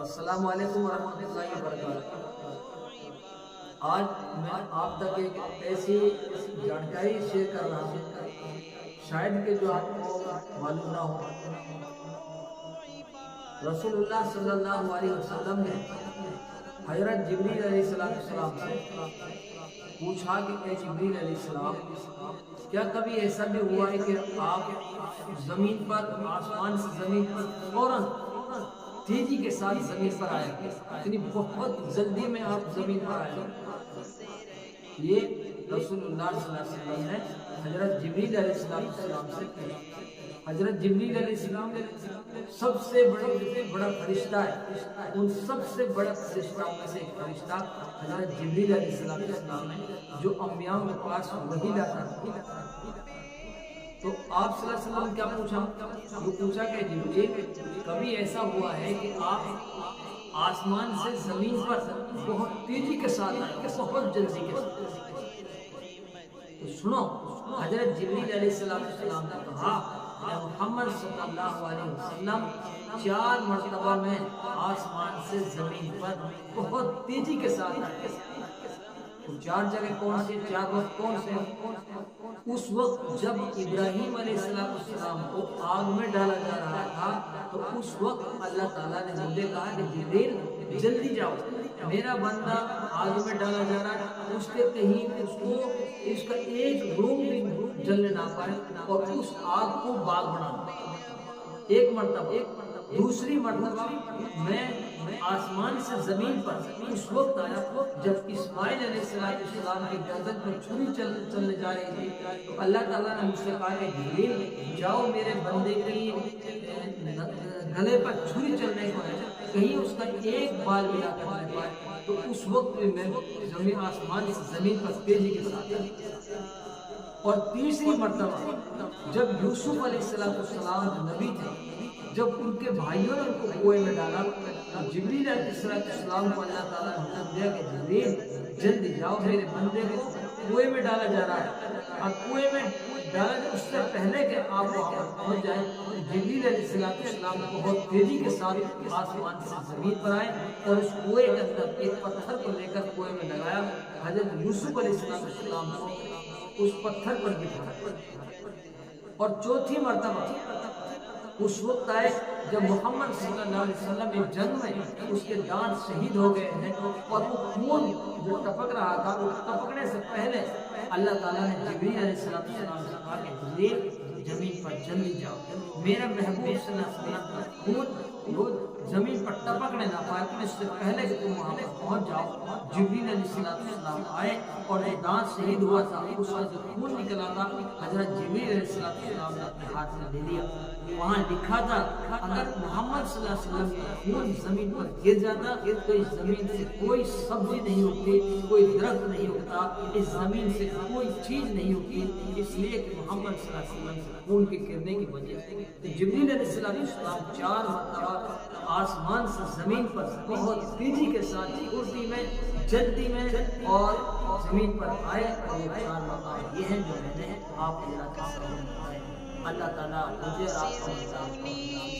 السلام علیکم ورحمۃ اللہ وبرکاتہ۔ آج میں آپ تک ایک ایسی جانکاری شیئر کر رہا ہوں شاید کہ جو آپ کو معلوم نہ ہو۔ رسول اللہ صلی اللہ علیہ وسلم نے حضرت جبریل علیہ السلام سے پوچھا کہ اے جبریل علیہ السلام، کیا کبھی ایسا بھی ہوا ہے کہ آپ زمین پر، آسمان سے زمین پر فوراً تیزی کے ساتھ زمین پر آئے، یعنی بہت جلدی میں آپ زمین پر آئے؟ یہ رسول اللہ صلی اللہ علیہ وسلم نے حضرت جبریل علیہ السلام سے پوچھا۔ حضرت جبریل علیہ السلام سب سے بڑا فرشتہ ہے، ان سب سے بڑا فرشتوں میں سے ایک فرشتہ حضرت جبریل علیہ السلام ہے، جو انبیاء کے پاس وحی لاتا ہے۔ تو آپ صلی اللہ علیہ وسلم کیا پوچھا؟ وہ پوچھا کہ جبریل، کبھی ایسا ہوا ہے کہ آپ آسمان سے زمین پر بہت تیزی کے ساتھ آئے، بہت جلدی کے ساتھ؟ تو سنو، حضرت جبریل علیہ السلام نے کہا کہ محمد صلی اللہ علیہ وسلم 4 مرتبہ میں آسمان سے زمین پر بہت تیزی کے ساتھ آئے۔ تو 4 جگہ کون سے، 4 وقت کون سے؟ اس وقت جب ابراہیم علیہ السلام کو آگ میں ڈالا جا رہا تھا، تو اس وقت اللہ تعالیٰ نے مجھے کہا کہ جبریل جلدی جاؤ، میرا بندہ آگ میں ڈالا جا رہا ہے، اس کے کہیں اس کا ایک روم بھی جلنے نہ پائے، اور اس آگ کو باغ بنا۔ ایک مرتبہ۔ دوسری مرتبہ میں آسمان سے زمین پر اس وقت آیا جب اسماعیل علیہ السلام کی گردن پر چھری چلنے جا رہی تھی، تو اللہ تعالیٰ نے مجھ سے کہا کہ جبریل جاؤ، میرے بندے کی گلے پر چھری چلنے کو ہے، کہیں اس کا ایک بال بھی نہ کٹنے پائے۔ تو اس وقت میں آسمان سے زمین پر تیزی کے ساتھ۔ اور تیسری مرتبہ جب یوسف علیہ السلام نبی تھے، جب ان کے بھائیوں نے ان کو کنویں میں ڈالا، تو جبریل علیہ السلام کو اللہ تعالیٰ نے حکم دیا کہ جبریل جلدی جاؤ، میرے بندے کو کنویں میں ڈالا جا رہا ہے، اور کنویں میں ڈالا جائے اس سے پہلے کہ آپ وہاں پر پہنچ جائیں۔ جبریل علیہ السلام بہت تیزی کے ساتھ آسمان سے زمین پر آئے اور اس کنویں کے اندر ایک پتھر کو لے کر کنویں میں لگایا، حضرت یوسف علیہ السلام کو اس پتھر پر بٹھایا۔ اور چوتھی مرتبہ اس وقت آئے جب محمد صلی اللہ علیہ وسلم ایک جنگ میں اس کے دانت شہید ہو گئے ہیں، اور وہ خون جو ٹپک رہا تھا، وہ ٹپکنے سے پہلے اللہ تعالیٰ نے جبریل علیہ السلام سے کہا کہ جبریل زمین پر جلدی جاؤ، میرا محبوب صلی اللہ علیہ وسلم کا خون زمین پر ٹپکنے نہ پائے، اس سے پہلے کہ تم وہاں پر پہنچ جاؤ۔ جبریل علیہ السلام آئے اور جو دانت شہید ہوا تھا، اس کا جو خون نکلا تھا، حضرت جبریل علیہ السلام نے اپنے ہاتھ میں لے لیا۔ وہاں لکھا تھا اگر محمد صلی اللہ علیہ وسلم کا خون زمین پر گر جاتا تو اس زمین سے کوئی سبزی نہیں اگتی، کوئی درخت نہیں اگتا، اس زمین سے کوئی چیز نہیں اگتی، اس لیے کہ محمد صلی اللہ علیہ وسلم سے خون کے گرنے کی وجہ سے۔ جبریل علیہ السلام 4 مرتبہ آسمان سے زمین پر بہت تیزی کے ساتھ پھرتی میں، جلدی میں، اور زمین پر آئے، اور یہ 4 مقام یہ ہیں جو میں نے آپ کے سامنے بتائے۔ اللہ تعالیٰ مجھے آپ کو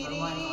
فرمائے۔